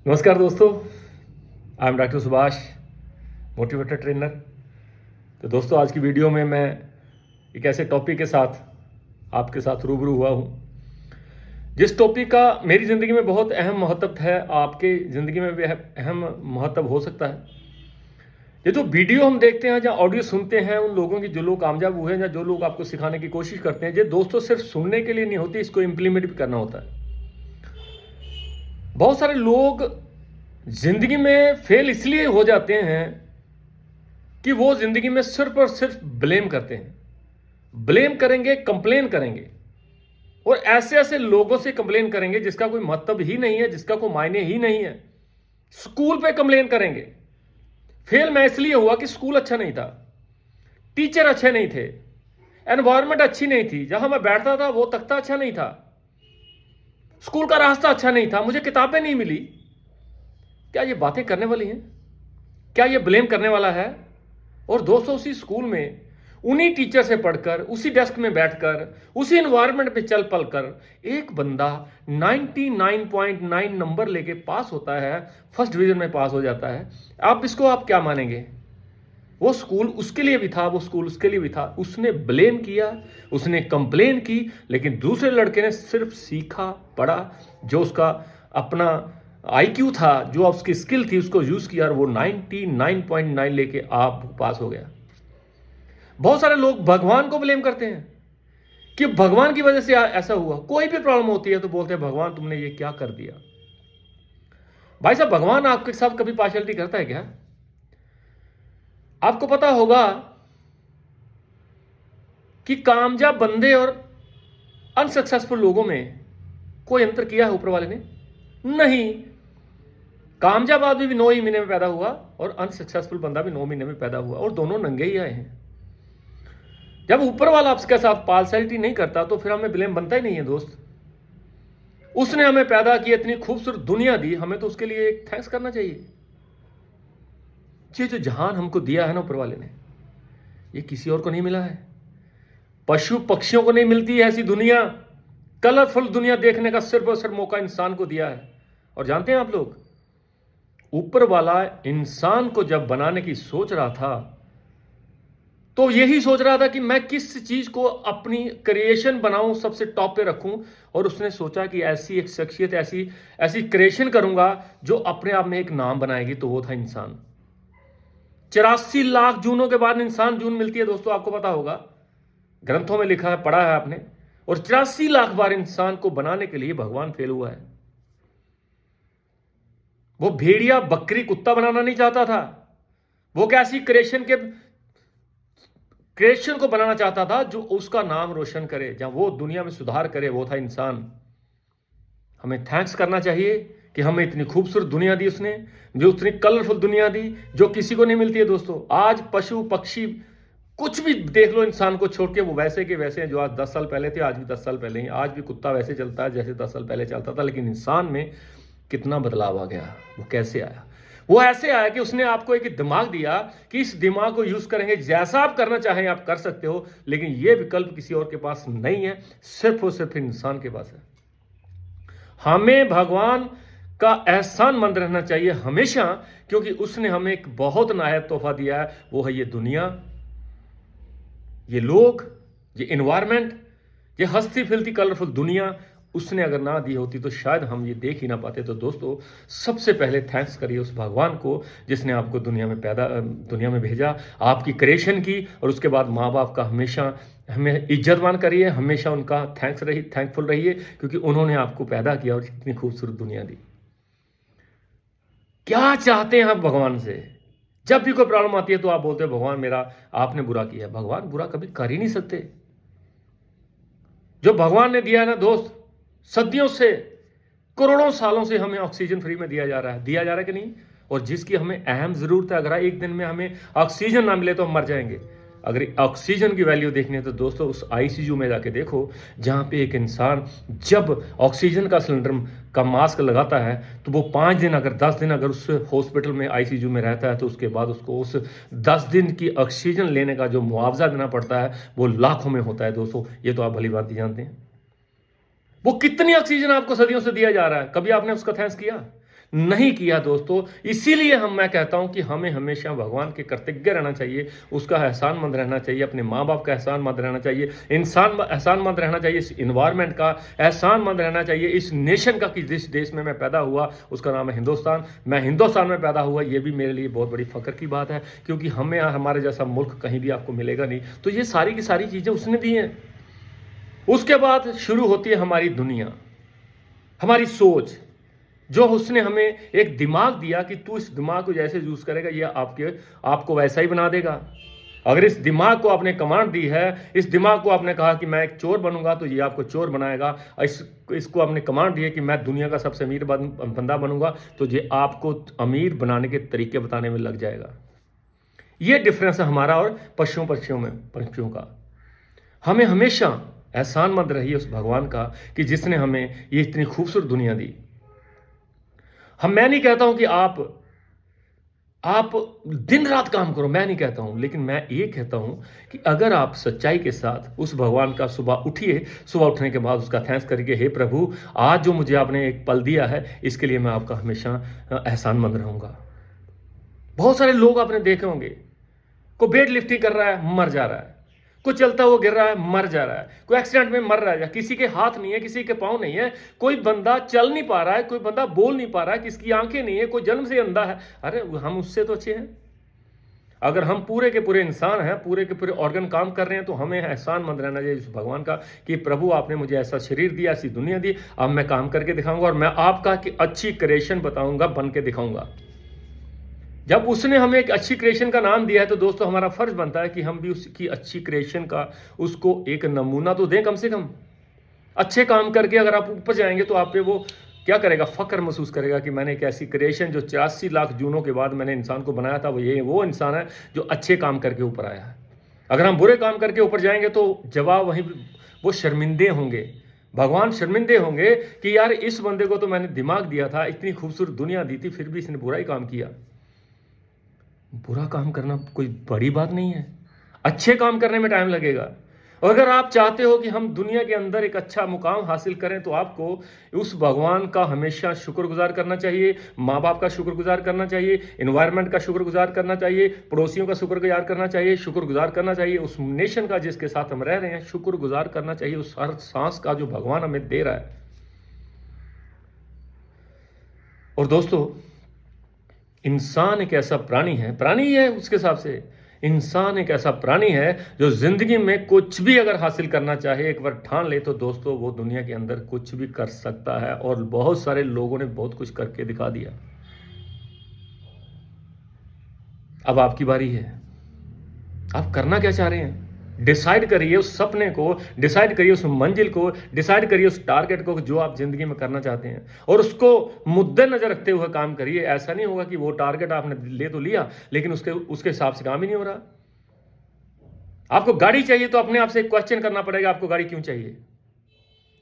नमस्कार दोस्तों, I am doctor Subhash, motivator trainer. तो दोस्तों, आज की वीडियो में मैं एक ऐसे टॉपिक के साथ आपके साथ रूबरू हुआ हूँ जिस टॉपिक का मेरी ज़िंदगी में बहुत अहम महत्व है, आपके ज़िंदगी में भी अहम महत्व हो सकता है। ये जो वीडियो हम देखते हैं, जहाँ ऑडियो सुनते हैं, उन लोगों की जो लोग कामयाब हुए हैं या जो लोग आपको सिखाने की कोशिश करते हैं, ये दोस्तों सिर्फ सुनने के लिए नहीं होती, इसको इम्प्लीमेंट भी करना होता है। बहुत सारे लोग जिंदगी में फेल इसलिए हो जाते हैं कि वो जिंदगी में सिर्फ और सिर्फ ब्लेम करते हैं। ब्लेम करेंगे, कंप्लेन करेंगे, और ऐसे ऐसे लोगों से कंप्लेन करेंगे जिसका कोई मतलब ही नहीं है, जिसका कोई मायने ही नहीं है। स्कूल पे कंप्लेन करेंगे, फेल मैं इसलिए हुआ कि स्कूल अच्छा नहीं था, टीचर अच्छे नहीं थे, एनवायरनमेंट अच्छी नहीं थी, जहां मैं बैठता था वो तख्ता अच्छा नहीं था, स्कूल का रास्ता अच्छा नहीं था, मुझे किताबें नहीं मिली। क्या ये बातें करने वाली हैं? क्या ये ब्लेम करने वाला है? और दोस्तों, उसी स्कूल में उन्हीं टीचर से पढ़कर, उसी डेस्क में बैठकर, उसी एनवायरनमेंट में चल पल कर एक बंदा 99.9 नंबर लेके पास होता है, फर्स्ट डिवीजन में पास हो जाता है। आप क्या मानेंगे? वो स्कूल उसके लिए भी था, वो स्कूल उसके लिए भी था। उसने ब्लेम किया, उसने कंप्लेन की, लेकिन दूसरे लड़के ने सिर्फ सीखा, पढ़ा, जो उसका अपना आईक्यू था, जो उसकी स्किल थी, उसको यूज किया और वो 99.9 लेके आप पास हो गया। बहुत सारे लोग भगवान को ब्लेम करते हैं कि भगवान की वजह से ऐसा हुआ। कोई भी प्रॉब्लम होती है तो बोलते हैं भगवान तुमने ये क्या कर दिया। भाई साहब, भगवान आपके साथ कभी पार्शियलिटी करता है क्या? आपको पता होगा कि कामयाब बंदे और अनसक्सेसफुल लोगों में कोई अंतर किया है ऊपर वाले ने? नहीं। कामयाब आदमी भी 9 ही महीने में पैदा हुआ और अनसक्सेसफुल बंदा भी 9 महीने में पैदा हुआ, और दोनों नंगे ही आए हैं। जब ऊपर वाला आपके साथ पार्शियलिटी नहीं करता तो फिर हमें ब्लेम बनता ही नहीं है दोस्त। उसने हमें पैदा किया, इतनी खूबसूरत दुनिया दी, हमें तो उसके लिए एक थैंक्स करना चाहिए। ये जो जहान हमको दिया है ना ऊपर वाले ने, ये किसी और को नहीं मिला है। पशु पक्षियों को नहीं मिलती है ऐसी दुनिया, कलरफुल दुनिया देखने का सिर्फ और सिर्फ मौका इंसान को दिया है। और जानते हैं आप लोग, ऊपर वाला इंसान को जब बनाने की सोच रहा था तो यही सोच रहा था कि मैं किस चीज को अपनी क्रिएशन बनाऊं, सबसे टॉप पे रखूं। और उसने सोचा कि ऐसी एक शख्सियत, ऐसी ऐसी क्रिएशन करूंगा जो अपने आप में एक नाम बनाएगी, तो वो था इंसान। 84 लाख जूनों के बाद इंसान जून मिलती है दोस्तों, आपको पता होगा, ग्रंथों में लिखा है, पढ़ा है आपने। और 84 लाख बार इंसान को बनाने के लिए भगवान फेल हुआ है। वो भेड़िया, बकरी, कुत्ता बनाना नहीं चाहता था। वो कैसी क्रिएशन को बनाना चाहता था जो उसका नाम रोशन करे, जहां वो दुनिया में सुधार करे, वो था इंसान। हमें थैंक्स करना चाहिए कि हमें इतनी खूबसूरत दुनिया दी उसने, जो इतनी कलरफुल दुनिया दी, जो किसी को नहीं मिलती है दोस्तों। आज पशु पक्षी कुछ भी देख लो, इंसान को छोड़ के वो वैसे के वैसे हैं जो आज 10 साल पहले थे, आज भी 10 साल पहले ही। आज भी कुत्ता वैसे चलता है जैसे 10 साल पहले चलता था, लेकिन इंसान में कितना बदलाव आ गया। वो कैसे आया? वो ऐसे आया कि उसने आपको एक दिमाग दिया कि इस दिमाग को यूज करेंगे, जैसा आप करना चाहें आप कर सकते हो, लेकिन ये विकल्प किसी और के पास नहीं है, सिर्फ और सिर्फ इंसान के पास है। हमें भगवान का एहसानमंद रहना चाहिए हमेशा, क्योंकि उसने हमें एक बहुत नायाब तोहफा दिया है। वो है ये दुनिया, ये लोग, ये इन्वायरमेंट, ये हंसती फिरती कलरफुल दुनिया। उसने अगर ना दी होती तो शायद हम ये देख ही ना पाते। तो दोस्तों, सबसे पहले थैंक्स करिए उस भगवान को जिसने आपको दुनिया में भेजा, आपकी क्रिएशन की। और उसके बाद माँ बाप का हमेशा हमें इज्जतमान करिए, हमेशा उनका थैंकफुल रहिए, क्योंकि उन्होंने आपको पैदा किया और इतनी खूबसूरत दुनिया दी। क्या चाहते हैं आप भगवान से? जब भी कोई प्रॉब्लम आती है तो आप बोलते हैं भगवान मेरा आपने बुरा किया। भगवान बुरा कभी कर ही नहीं सकते। जो भगवान ने दिया है ना दोस्त, सदियों से, करोड़ों सालों से हमें ऑक्सीजन फ्री में दिया जा रहा है कि नहीं? और जिसकी हमें अहम जरूरत है। अगर एक दिन में हमें ऑक्सीजन ना मिले तो हम मर जाएंगे। अगर ऑक्सीजन की वैल्यू देखनी है तो दोस्तों उस आईसीयू में जाके देखो, जहां पे एक इंसान जब ऑक्सीजन का सिलेंडर का मास्क लगाता है तो वो 5 दिन, अगर 10 दिन अगर उस हॉस्पिटल में आईसीयू में रहता है, तो उसके बाद उसको उस 10 दिन की ऑक्सीजन लेने का जो मुआवजा देना पड़ता है वो लाखों में होता है दोस्तों। ये तो आप भली बात जानते हैं। वो कितनी ऑक्सीजन आपको सदियों से दिया जा रहा है, कभी आपने उसका थैंक्स किया? नहीं किया दोस्तों। इसीलिए मैं कहता हूं कि हमें हमेशा भगवान के कृतज्ञ रहना चाहिए, उसका एहसानमंद रहना चाहिए, अपने माँ बाप का एहसानमंद रहना चाहिए, इंसान एहसानमंद रहना चाहिए, इस इन्वायरमेंट का एहसानमंद रहना चाहिए, इस नेशन का कि जिस देश में मैं पैदा हुआ उसका नाम है हिंदुस्तान। मैं हिंदुस्तान में पैदा हुआ, ये भी मेरे लिए बहुत बड़ी फख्र की बात है, क्योंकि हमें हमारे जैसा मुल्क कहीं भी आपको मिलेगा नहीं। तो ये सारी की सारी चीज़ें उसने दी हैं। उसके बाद शुरू होती है हमारी दुनिया, हमारी सोच, जो उसने हमें एक दिमाग दिया कि तू इस दिमाग को जैसे यूज करेगा ये आपको वैसा ही बना देगा। अगर इस दिमाग को आपने कमांड दी है, इस दिमाग को आपने कहा कि मैं एक चोर बनूंगा, तो ये आपको चोर बनाएगा। इसको आपने कमांड दी है कि मैं दुनिया का सबसे अमीर बंदा बनूंगा, तो ये आपको अमीर बनाने के तरीके बताने में लग जाएगा। ये डिफरेंस है हमारा और पक्षियों का। हमें हमेशा एहसानमंद रहिए उस भगवान का कि जिसने हमें ये इतनी खूबसूरत दुनिया दी। मैं नहीं कहता हूं कि आप दिन रात काम करो, मैं नहीं कहता हूं, लेकिन मैं ये कहता हूं कि अगर आप सच्चाई के साथ उस भगवान का सुबह उठिए, सुबह उठने के बाद उसका थैंक्स करिए, हे प्रभु आज जो मुझे आपने एक पल दिया है इसके लिए मैं आपका हमेशा एहसानमंद रहूंगा। बहुत सारे लोग आपने देखे होंगे, कोई वेट लिफ्टिंग कर रहा है मर जा रहा है, कोई चलता हुआ गिर रहा है मर जा रहा है, कोई एक्सीडेंट में मर रहा है, किसी के हाथ नहीं है, किसी के पांव नहीं है, कोई बंदा चल नहीं पा रहा है, कोई बंदा बोल नहीं पा रहा है, किसकी आंखें नहीं है, कोई जन्म से अंधा है। अरे हम उससे तो अच्छे हैं। अगर हम पूरे के पूरे इंसान हैं, पूरे के पूरे ऑर्गन काम कर रहे हैं, तो हमें एहसानमंद रहना चाहिए इस भगवान का कि प्रभु आपने मुझे ऐसा शरीर दिया, ऐसी दुनिया दी, अब मैं काम करके दिखाऊंगा और मैं आपका कि अच्छी क्रिएशन बताऊंगा, बन के दिखाऊंगा। जब उसने हमें एक अच्छी क्रिएशन का नाम दिया है तो दोस्तों हमारा फर्ज बनता है कि हम भी उसकी अच्छी क्रिएशन का उसको एक नमूना तो दें कम से कम। अच्छे काम करके अगर आप ऊपर जाएंगे तो आप पे वो क्या करेगा, फख्र महसूस करेगा कि मैंने एक ऐसी क्रिएशन जो 84 लाख जूनों के बाद मैंने इंसान को बनाया था, वो इंसान है जो अच्छे काम करके ऊपर आया है। अगर हम बुरे काम करके ऊपर जाएंगे तो जवाब वहीं वो शर्मिंदे होंगे, भगवान शर्मिंदे होंगे कि यार इस बंदे को तो मैंने दिमाग दिया था, इतनी खूबसूरत दुनिया दी थी, फिर भी इसने बुरा ही काम किया। बुरा काम करना कोई बड़ी बात नहीं है, अच्छे काम करने में टाइम लगेगा। और अगर आप चाहते हो कि हम दुनिया के अंदर एक अच्छा मुकाम हासिल करें तो आपको उस भगवान का हमेशा शुक्रगुजार करना चाहिए, माँ बाप का शुक्रगुजार करना चाहिए, इन्वायरमेंट का शुक्रगुजार करना चाहिए, पड़ोसियों का शुक्रगुजार करना चाहिए, शुक्रगुजार करना चाहिए उस नेशन का जिसके साथ हम रह रहे हैं, शुक्रगुजार करना चाहिए उस हर सांस का जो भगवान हमें दे रहा है। और दोस्तों इंसान एक ऐसा प्राणी है उसके हिसाब से, इंसान एक ऐसा प्राणी है जो जिंदगी में कुछ भी अगर हासिल करना चाहे, एक बार ठान ले तो दोस्तों वो दुनिया के अंदर कुछ भी कर सकता है। और बहुत सारे लोगों ने बहुत कुछ करके दिखा दिया। अब आपकी बारी है, आप करना क्या चाह रहे हैं? डिसाइड करिए उस सपने को, डिसाइड करिए उस मंजिल को, डिसाइड करिए उस टारगेट को जो आप जिंदगी में करना चाहते हैं, और उसको मुद्दे नजर रखते हुए काम करिए। ऐसा नहीं होगा कि वो टारगेट आपने ले तो लिया लेकिन उसके हिसाब से काम ही नहीं हो रहा। आपको गाड़ी चाहिए तो अपने आप से एक क्वेश्चन करना पड़ेगा, आपको गाड़ी क्यों चाहिए?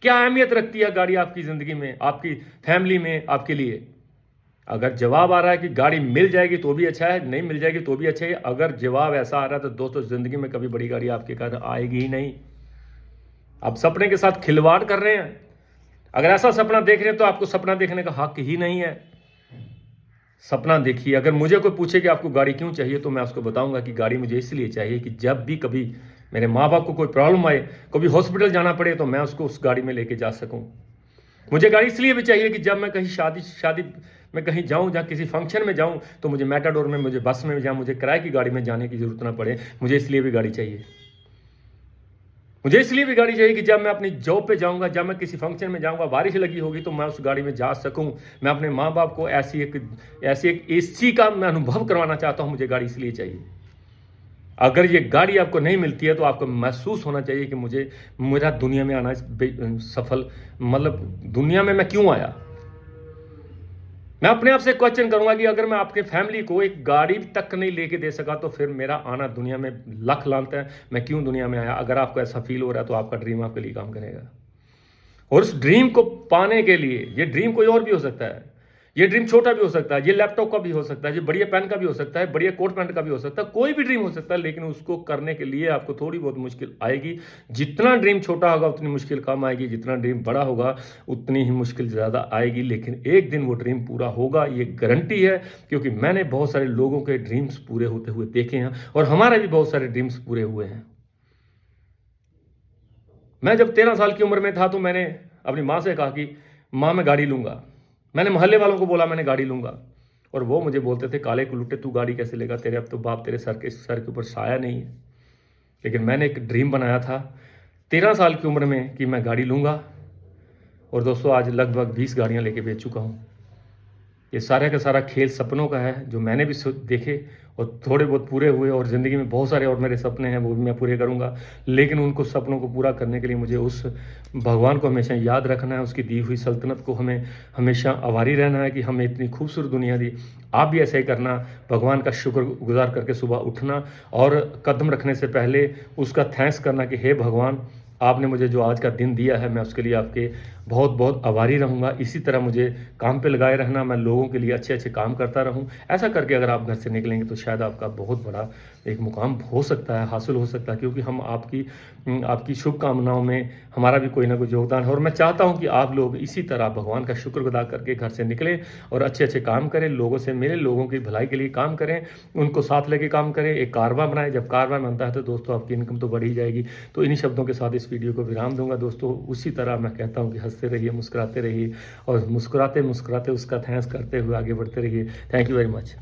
क्या अहमियत रखती है गाड़ी आपकी जिंदगी में, आपकी फैमिली में, आपके लिए? अगर जवाब आ रहा है कि गाड़ी मिल जाएगी तो भी अच्छा है, नहीं मिल जाएगी तो भी अच्छा है, अगर जवाब ऐसा आ रहा है तो दोस्तों जिंदगी में कभी बड़ी गाड़ी आपके घर आएगी ही नहीं। आप सपने के साथ खिलवाड़ कर रहे हैं। अगर ऐसा सपना देख रहे हैं तो आपको सपना देखने का हक ही नहीं है। सपना देखिए। अगर मुझे कोई पूछे कि आपको गाड़ी क्यों चाहिए तो मैं उसको बताऊंगा कि गाड़ी मुझे इसलिए चाहिए कि जब भी कभी मेरे माँ बाप को कोई प्रॉब्लम आए, कभी हॉस्पिटल जाना पड़े, तो मैं उसको उस गाड़ी में लेके जा सकूं। मुझे गाड़ी इसलिए भी चाहिए कि जब मैं कहीं शादी में कहीं जाऊं, जहाँ किसी फंक्शन में जाऊं, तो मुझे मेटाडोर में, मुझे बस में, जहाँ मुझे किराए की गाड़ी में जाने की जरूरत ना पड़े, मुझे इसलिए भी गाड़ी चाहिए। मुझे इसलिए भी गाड़ी चाहिए कि जब मैं अपनी जॉब पे जाऊंगा, जब मैं किसी फंक्शन में जाऊंगा, बारिश लगी होगी तो मैं उस गाड़ी में जा सकूं। मैं अपने माँ बाप को ऐसी एक एसी का मैं अनुभव करवाना चाहता हूं, मुझे गाड़ी इसलिए चाहिए। अगर ये गाड़ी आपको नहीं मिलती है तो आपको महसूस होना चाहिए कि मेरा दुनिया में आना सफल, मतलब दुनिया में मैं क्यों आया। मैं अपने आप से क्वेश्चन करूंगा कि अगर मैं आपके फैमिली को एक गाड़ी तक नहीं लेके दे सका तो फिर मेरा आना दुनिया में लख लानता है, मैं क्यों दुनिया में आया। अगर आपको ऐसा फील हो रहा है तो आपका ड्रीम आपके लिए काम करेगा। और उस ड्रीम को पाने के लिए, ये ड्रीम कोई और भी हो सकता है, ये ड्रीम छोटा भी हो सकता है, ये लैपटॉप का भी हो सकता है, ये बढ़िया पेन का भी हो सकता है, बढ़िया कोट पैंट का भी हो सकता है, कोई भी ड्रीम हो सकता है, लेकिन उसको करने के लिए आपको थोड़ी बहुत मुश्किल आएगी। जितना ड्रीम छोटा होगा उतनी मुश्किल कम आएगी, जितना ड्रीम बड़ा होगा उतनी ही मुश्किल ज़्यादा आएगी, लेकिन एक दिन वो ड्रीम पूरा होगा, ये गारंटी है। क्योंकि मैंने बहुत सारे लोगों के ड्रीम्स पूरे होते हुए देखे हैं और हमारे भी बहुत सारे ड्रीम्स पूरे हुए हैं। मैं जब 13 साल की उम्र में था तो मैंने अपनी माँ से कहा कि माँ मैं गाड़ी लूँगा। मैंने मोहल्ले वालों को बोला मैंने गाड़ी लूँगा, और वो मुझे बोलते थे काले कुलुट्टे तू गाड़ी कैसे लेगा, तेरे अब तो बाप तेरे सर के ऊपर साया नहीं है। लेकिन मैंने एक ड्रीम बनाया था 13 साल की उम्र में कि मैं गाड़ी लूँगा, और दोस्तों आज लगभग 20 गाड़ियाँ लेके बेच चुका हूँ। ये सारा का सारा खेल सपनों का है, जो मैंने भी देखे और थोड़े बहुत पूरे हुए, और ज़िंदगी में बहुत सारे और मेरे सपने हैं वो भी मैं पूरे करूँगा। लेकिन उनको सपनों को पूरा करने के लिए मुझे उस भगवान को हमेशा याद रखना है, उसकी दी हुई सल्तनत को हमें हमेशा आभारी रहना है कि हमें इतनी खूबसूरत दुनिया दी। आप भी ऐसा ही करना, भगवान का शुक्रगुजार करके सुबह उठना और कदम रखने से पहले उसका थैंक्स करना कि हे भगवान, आपने मुझे जो आज का दिन दिया है मैं उसके लिए आपके बहुत बहुत आभारी रहूँगा। इसी तरह मुझे काम पे लगाए रहना, मैं लोगों के लिए अच्छे अच्छे काम करता रहूँ। ऐसा करके अगर आप घर से निकलेंगे तो शायद आपका बहुत बड़ा एक मुकाम हो सकता है, हासिल हो सकता है, क्योंकि हम आपकी शुभकामनाओं में हमारा भी कोई ना कोई योगदान है। और मैं चाहता हूँ कि आप लोग इसी तरह भगवान का शुक्र अदा करके घर से निकलें और अच्छे अच्छे काम करें, लोगों से मिलें, लोगों की भलाई के लिए काम करें, उनको साथ लेके काम करें, एक कारवां बनाएं। जब कारवां बनता है तो दोस्तों आपकी इनकम तो बढ़ ही जाएगी। तो इन्हीं शब्दों के साथ इस वीडियो को विराम दूंगा दोस्तों। उसी तरह मैं कहता हूँ कि हंसते रहिए, मुस्कुराते रहिए, और मुस्कुराते मुस्कुराते उसका थैंक्स करते हुए आगे बढ़ते रहिए। Thank you very much.